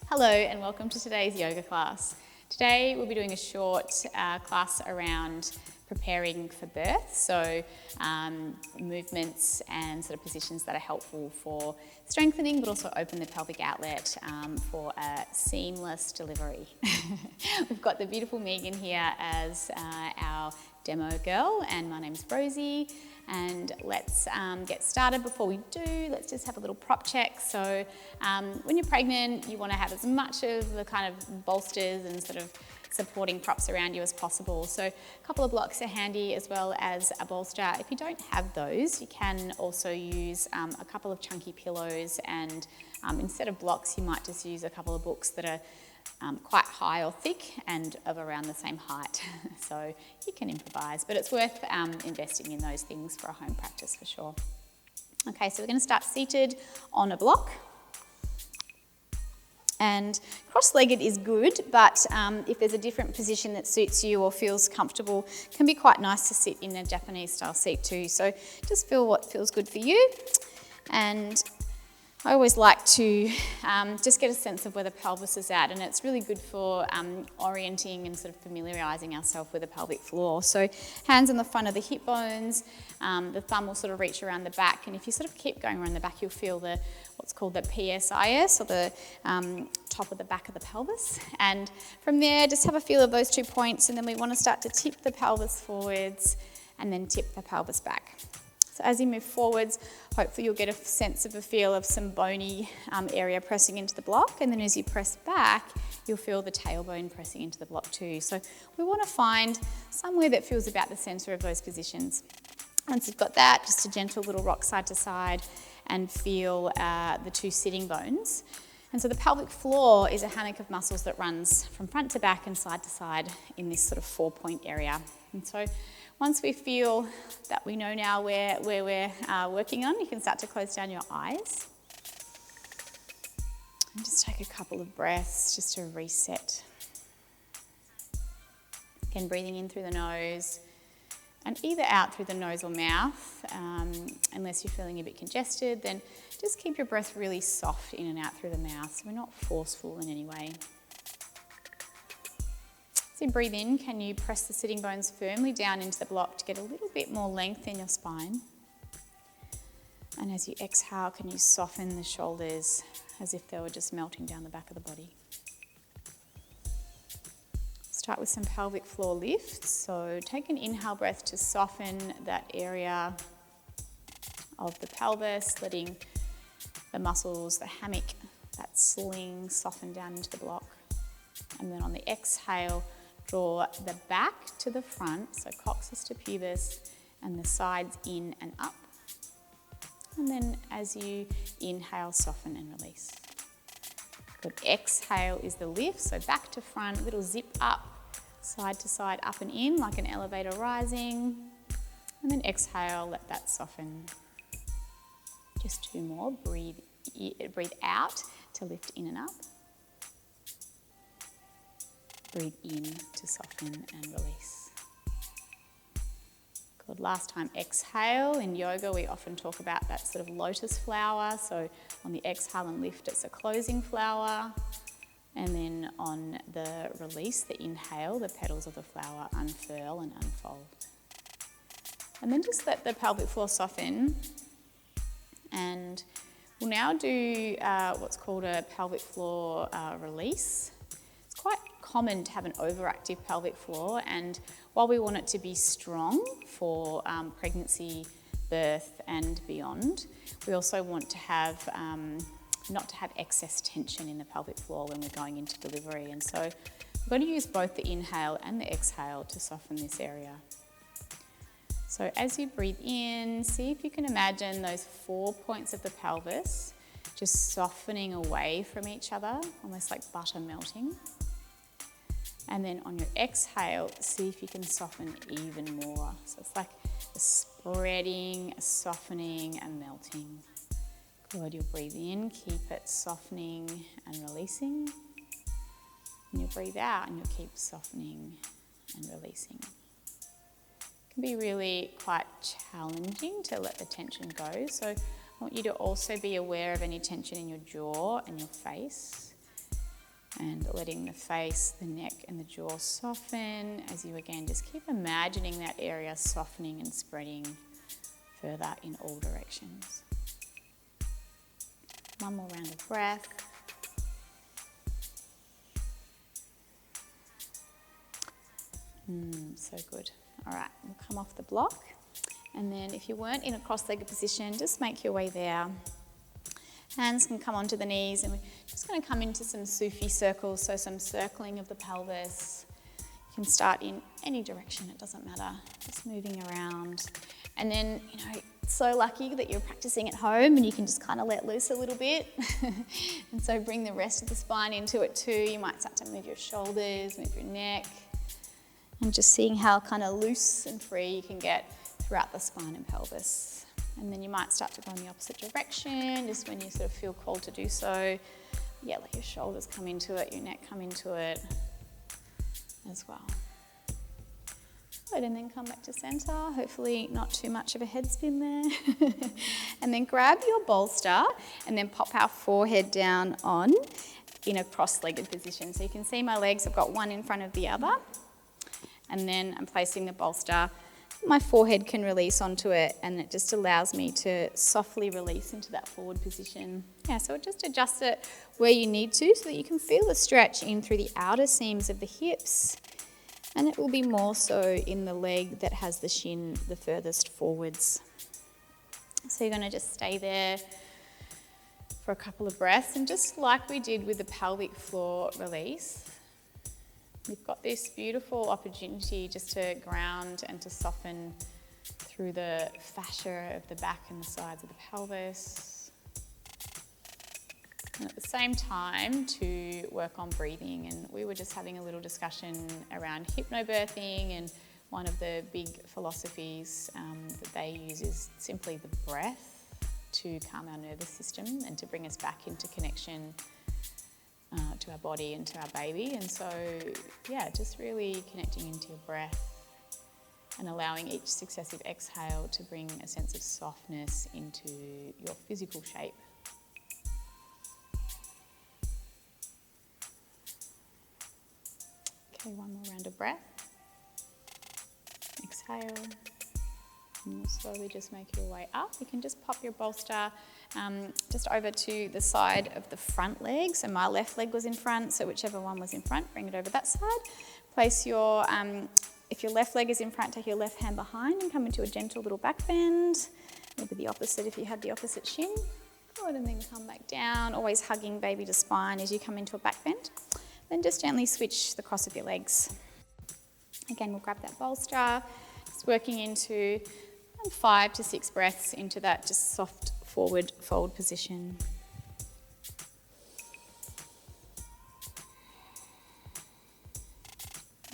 Hello and welcome to today's yoga class. Today we'll be doing a short class around preparing for birth, so movements and sort of positions that are helpful for strengthening but also open the pelvic outlet for a seamless delivery. We've got the beautiful Megan here as our demo girl, and my name's Rosie. And let's get started. Before we do, let's just have a little prop check. So when you're pregnant, you want to have as much of the kind of bolsters and sort of supporting props around you as possible. So a couple of blocks are handy, as well as a bolster. If you don't have those, you can also use a couple of chunky pillows, and instead of blocks, you might just use a couple of books that are quite high or thick and of around the same height. So you can improvise, but it's worth investing in those things for a home practice for sure. Okay, so we're going to start seated on a block. And cross-legged is good, but if there's a different position that suits you or feels comfortable, it can be quite nice to sit in a Japanese style seat too. So just feel what feels good for you. And I always like to just get a sense of where the pelvis is at, and it's really good for orienting and sort of familiarising ourselves with the pelvic floor. So hands on the front of the hip bones, the thumb will sort of reach around the back, and if you sort of keep going around the back, you'll feel what's called the PSIS, or the top of the back of the pelvis. And from there, just have a feel of those 2 points, and then we want to start to tip the pelvis forwards and then tip the pelvis back. So as you move forwards, hopefully you'll get a sense of a feel of some bony area pressing into the block, and then as you press back, you'll feel the tailbone pressing into the block too. So we want to find somewhere that feels about the centre of those positions. Once you've got that, just a gentle little rock side to side and feel the two sitting bones. And so the pelvic floor is a hammock of muscles that runs from front to back and side to side in this sort of 4-point area. And so once we feel that we know now where we're working on, you can start to close down your eyes. And just take a couple of breaths just to reset. Again, breathing in through the nose and either out through the nose or mouth. Unless you're feeling a bit congested, then just keep your breath really soft in and out through the mouth, so we're not forceful in any way. As you breathe in, can you press the sitting bones firmly down into the block to get a little bit more length in your spine? And as you exhale, can you soften the shoulders as if they were just melting down the back of the body? Start with some pelvic floor lifts. So take an inhale breath to soften that area of the pelvis, letting the muscles, the hammock, that sling soften down into the block. And then on the exhale, draw the back to the front, so coccyx to pubis, and the sides in and up. And then as you inhale, soften and release. Good. Exhale is the lift, so back to front, little zip up, side to side, up and in, like an elevator rising. And then exhale, let that soften. Just 2 more. Breathe out to lift in and up. Breathe in to soften and release. Good. Last time, exhale. In yoga, we often talk about that sort of lotus flower. So on the exhale and lift, it's a closing flower. And then on the release, the inhale, the petals of the flower unfurl and unfold. And then just let the pelvic floor soften. And we'll now do what's called a pelvic floor release. It's quite common to have an overactive pelvic floor, and while we want it to be strong for pregnancy, birth and beyond, we also want to have not to have excess tension in the pelvic floor when we're going into delivery. And so we're going to use both the inhale and the exhale to soften this area. So as you breathe in, see if you can imagine those 4 points of the pelvis just softening away from each other, almost like butter melting. And then on your exhale, see if you can soften even more. So it's like a spreading, a softening, and melting. Good, you'll breathe in, keep it softening and releasing. And you'll breathe out and you'll keep softening and releasing. It can be really quite challenging to let the tension go. So I want you to also be aware of any tension in your jaw and your face. And letting the face, the neck and the jaw soften as you again just keep imagining that area softening and spreading further in all directions. One more round of breath. So good. All right, we'll come off the block. And then if you weren't in a cross-legged position, just make your way there. Hands can come onto the knees, and we're just going to come into some Sufi circles, so some circling of the pelvis. You can start in any direction, it doesn't matter, just moving around. And then, so lucky that you're practicing at home and you can just kind of let loose a little bit. And so bring the rest of the spine into it too. You might start to move your shoulders, move your neck, and just seeing how kind of loose and free you can get throughout the spine and pelvis. And then you might start to go in the opposite direction, just when you sort of feel called to do so. Yeah, let your shoulders come into it, your neck come into it as well. Good, and then come back to center. Hopefully not too much of a head spin there. And then grab your bolster and then pop our forehead down on in a cross-legged position. So you can see my legs, I've got one in front of the other. And then I'm placing the bolster. My forehead can release onto it, and it just allows me to softly release into that forward position. Yeah, so just adjust it where you need to so that you can feel the stretch in through the outer seams of the hips, and it will be more so in the leg that has the shin the furthest forwards. So you're going to just stay there for a couple of breaths, and just like we did with the pelvic floor release, we've got this beautiful opportunity just to ground and to soften through the fascia of the back and the sides of the pelvis. And at the same time to work on breathing. And we were just having a little discussion around hypnobirthing, and one of the big philosophies that they use is simply the breath to calm our nervous system and to bring us back into connection to our body and to our baby. And so, yeah, just really connecting into your breath and allowing each successive exhale to bring a sense of softness into your physical shape. Okay, one more round of breath. Exhale. And you'll slowly just make your way up. You can just pop your bolster just over to the side of the front leg. So my left leg was in front, so whichever one was in front, bring it over that side. Place your, if your left leg is in front, take your left hand behind and come into a gentle little back bend. Maybe the opposite if you had the opposite shin. Good, and then come back down, always hugging baby to spine as you come into a back bend. Then just gently switch the cross of your legs. Again, we'll grab that bolster, just working into 5 to 6 breaths into that just soft forward fold position.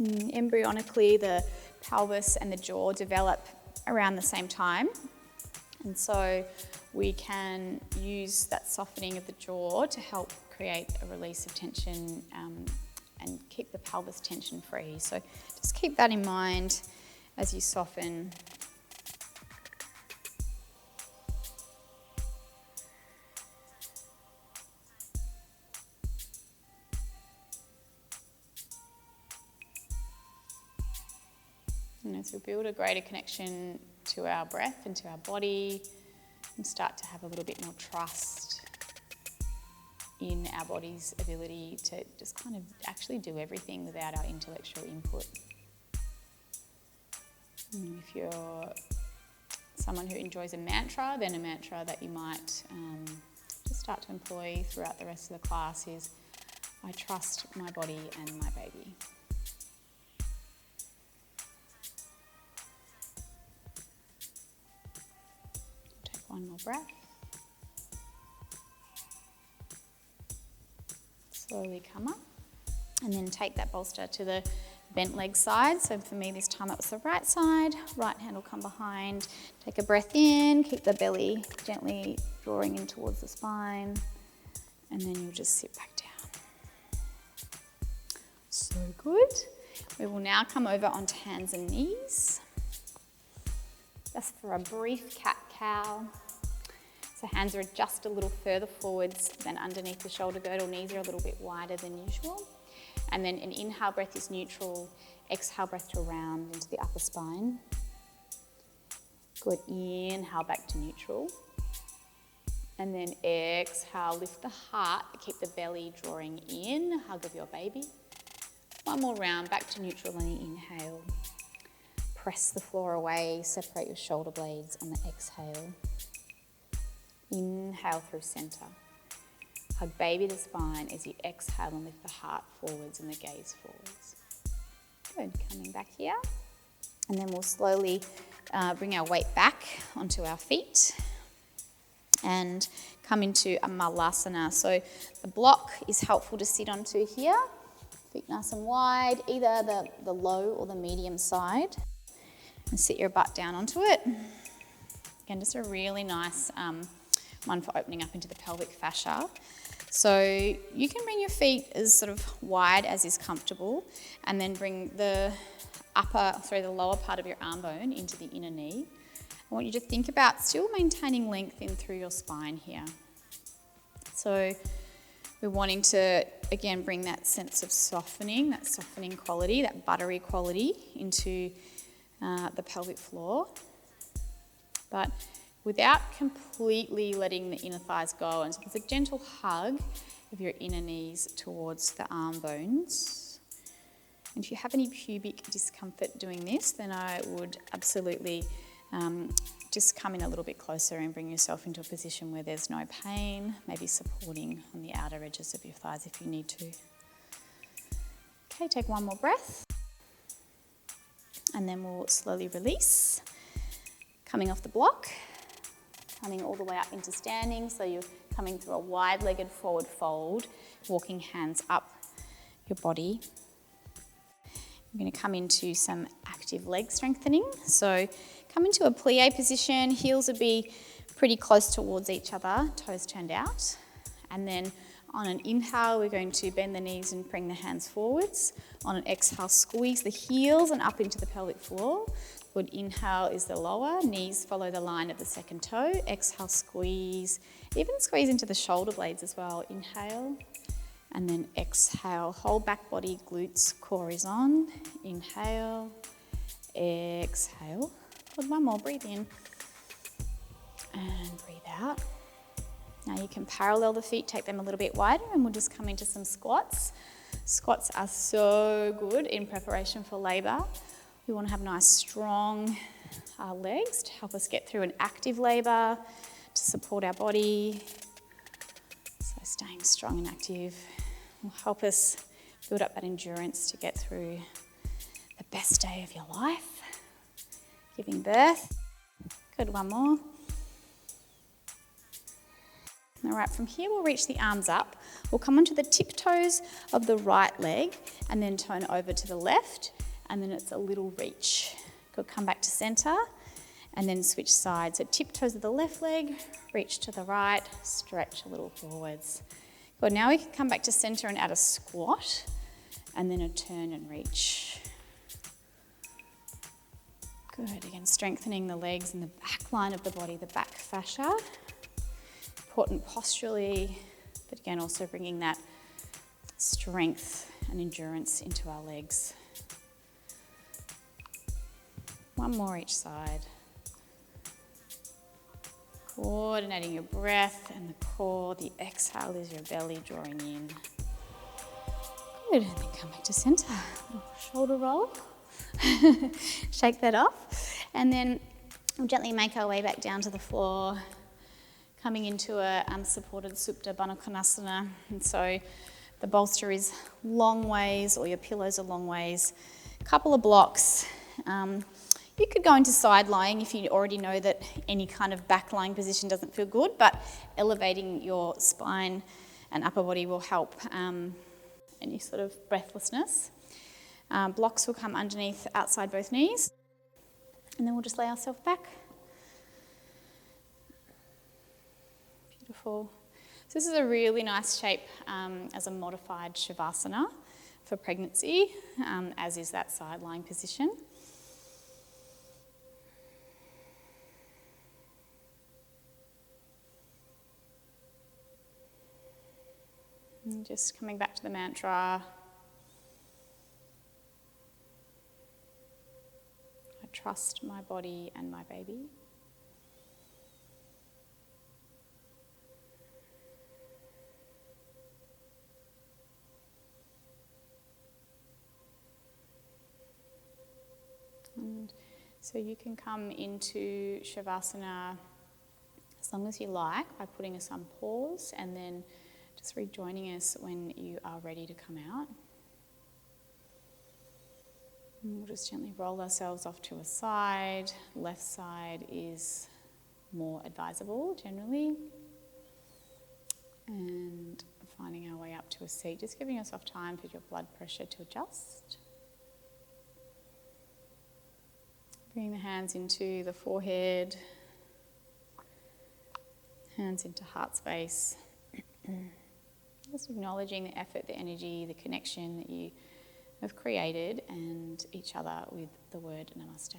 Embryonically, the pelvis and the jaw develop around the same time, and so we can use that softening of the jaw to help create a release of tension and keep the pelvis tension free. So just keep that in mind as you soften. And as we build a greater connection to our breath and to our body, and start to have a little bit more trust in our body's ability to just kind of actually do everything without our intellectual input. If you're someone who enjoys a mantra, then a mantra that you might just start to employ throughout the rest of the class is, I trust my body and my baby. Take one more breath. Slowly come up, and then take that bolster to the bent leg side. So for me this time it was the right side. Right hand will come behind. Take a breath in, keep the belly gently drawing in towards the spine, and then you'll just sit back down. So good. We will now come over onto hands and knees. Just for a brief cat-cow. So hands are just a little further forwards than underneath the shoulder girdle. Knees are a little bit wider than usual. And then an inhale breath is neutral. Exhale breath to round into the upper spine. Good, inhale back to neutral. And then exhale, lift the heart, keep the belly drawing in, hug of your baby. One more round, back to neutral on the inhale. Press the floor away, separate your shoulder blades on the exhale. Inhale through center. Hug baby to spine as you exhale and lift the heart forwards and the gaze forwards. Good, coming back here. And then we'll slowly bring our weight back onto our feet and come into a Malasana. So the block is helpful to sit onto here. Feet nice and wide, either the low or the medium side. And sit your butt down onto it. Again, just a really nice one for opening up into the pelvic fascia. So you can bring your feet as sort of wide as is comfortable, and then bring the lower part of your arm bone into the inner knee. I want you to think about still maintaining length in through your spine here. So we're wanting to, again, bring that sense of softening quality, that buttery quality into the pelvic floor, but without completely letting the inner thighs go. And so there's a gentle hug of your inner knees towards the arm bones. And if you have any pubic discomfort doing this, then I would absolutely just come in a little bit closer and bring yourself into a position where there's no pain, maybe supporting on the outer edges of your thighs if you need to. Okay, take one more breath. And then we'll slowly release. Coming off the block, coming all the way up into standing. So you're coming through a wide-legged forward fold, walking hands up your body. You're going to come into some active leg strengthening. So come into a plie position, heels will be pretty close towards each other, toes turned out. And then on an inhale, we're going to bend the knees and bring the hands forwards. On an exhale, squeeze the heels and up into the pelvic floor. Good, inhale is the lower, knees follow the line of the second toe. Exhale, squeeze, even squeeze into the shoulder blades as well. Inhale. And then exhale, whole back body, glutes, core is on. Inhale, exhale. Good, one more, breathe in and breathe out. Now you can parallel the feet, take them a little bit wider, and we'll just come into some squats. Squats are so good in preparation for labour. We want to have nice, strong legs to help us get through an active labour, to support our body. So staying strong and active will help us build up that endurance to get through the best day of your life. Giving birth. Good, one more. All right, from here we'll reach the arms up. We'll come onto the tiptoes of the right leg and then turn over to the left, and then it's a little reach. Good, come back to centre and then switch sides. So tiptoes of the left leg, reach to the right, stretch a little forwards. Good, now we can come back to centre and add a squat and then a turn and reach. Good, again, strengthening the legs and the back line of the body, the back fascia. Important posturally, but again, also bringing that strength and endurance into our legs. One more each side. Coordinating your breath and the core. The exhale is your belly drawing in. Good, and then come back to centre. Shoulder roll. Shake that off. And then we'll gently make our way back down to the floor, coming into a unsupported Supta Baddha Konasana. And so the bolster is long ways, or your pillows are long ways. A couple of blocks. You could go into side lying if you already know that any kind of back lying position doesn't feel good, but elevating your spine and upper body will help any sort of breathlessness. Blocks will come underneath, outside both knees, and then we'll just lay ourselves back. Beautiful. So this is a really nice shape as a modified Savasana for pregnancy, as is that side lying position. And just coming back to the mantra. I trust my body and my baby. And so you can come into Savasana as long as you like by putting us on pause and then just rejoining us when you are ready to come out. And we'll just gently roll ourselves off to a side. Left side is more advisable generally. And finding our way up to a seat, just giving yourself time for your blood pressure to adjust. Bring the hands into the forehead, hands into heart space. Just acknowledging the effort, the energy, the connection that you have created and each other with the word Namaste.